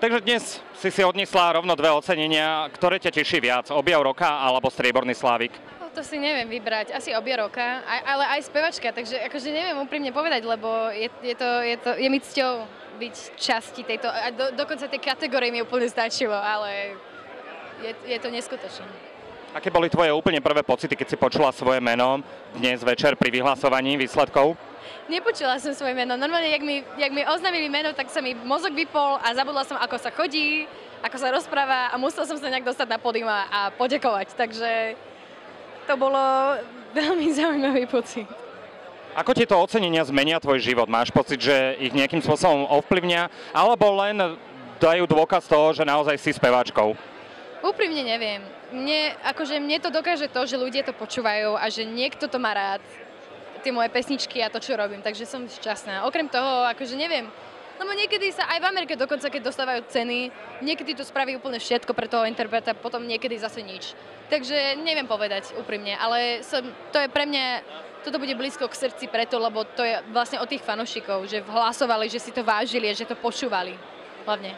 Takže dnes si odniesla rovno dve ocenenia. Ktoré ťa teší viac? Objav roka alebo strieborný slávik? No, to si neviem vybrať. Asi objav roka, ale aj spevačka, takže akože neviem úprimne povedať, lebo je mi cťou byť časti tejto, a dokonca tej kategórie mi úplne stačilo, ale je to neskutočné. Aké boli tvoje úplne prvé pocity, keď si počula svoje meno dnes večer pri vyhlasovaní výsledkov? Nepočula som svoje meno. Normálne, jak mi oznámili meno, tak sa mi mozog vypol a zabudla som, ako sa chodí, ako sa rozpráva a musela som sa nejak dostať na pódium a poďakovať. Takže to bolo veľmi zaujímavý pocit. Ako ti to ocenenia zmenia tvoj život? Máš pocit, že ich nejakým spôsobom ovplyvňa, alebo len dajú dôkaz toho, že naozaj si speváčkou? Úprimne neviem. Mne to dokáže to, že ľudia to počúvajú a že niekto to má rád. Tie moje pesničky a to, čo robím, takže som šťastná. Okrem toho, akože neviem, lebo niekedy sa aj v Amerike dokonca, keď dostávajú ceny, niekedy to spraví úplne všetko pre toho interpreta, potom niekedy zase nič. Takže neviem povedať úprimne, ale to je pre mňa, toto bude blízko k srdci preto, lebo to je vlastne od tých fanúšikov, že hlasovali, že si to vážili a že to počúvali hlavne.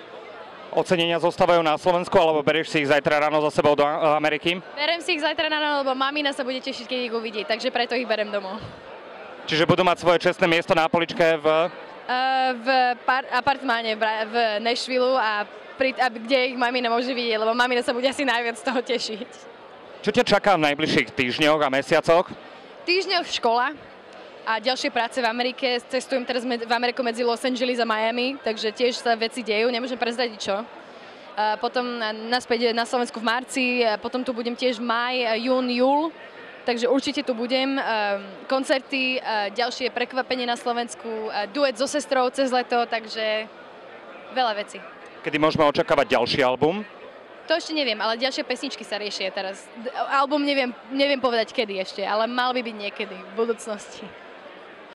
Ocenenia zostávajú na Slovensku, alebo berieš si ich zajtra ráno za sebou do Ameriky? Berem si ich zajtra ráno, lebo mamina sa bude tešiť, keď ich uvidí, takže preto ich berem domov. Čiže budú mať svoje čestné miesto na poličke v apartmáne v Nashville kde ich mamina môže vidieť, lebo mamina sa bude asi najviac z toho tešiť. Čo ťa čaká v najbližších týždňoch a mesiacoch? Týždňoch škola a ďalšie práce v Amerike. Cestujem teraz v Ameriku medzi Los Angeles a Miami, takže tiež sa veci dejú, nemôžem prezradiť čo. Potom naspäť na Slovensku v marci, potom tu budem tiež maj, jún, júl. Takže určite tu budem. Koncerty, ďalšie prekvapenie na Slovensku, duet so sestrou cez leto, takže veľa vecí. Kedy môžeme očakávať ďalší album? To ešte neviem, ale ďalšie pesničky sa riešia teraz. Album neviem povedať kedy ešte, ale mal by byť niekedy v budúcnosti.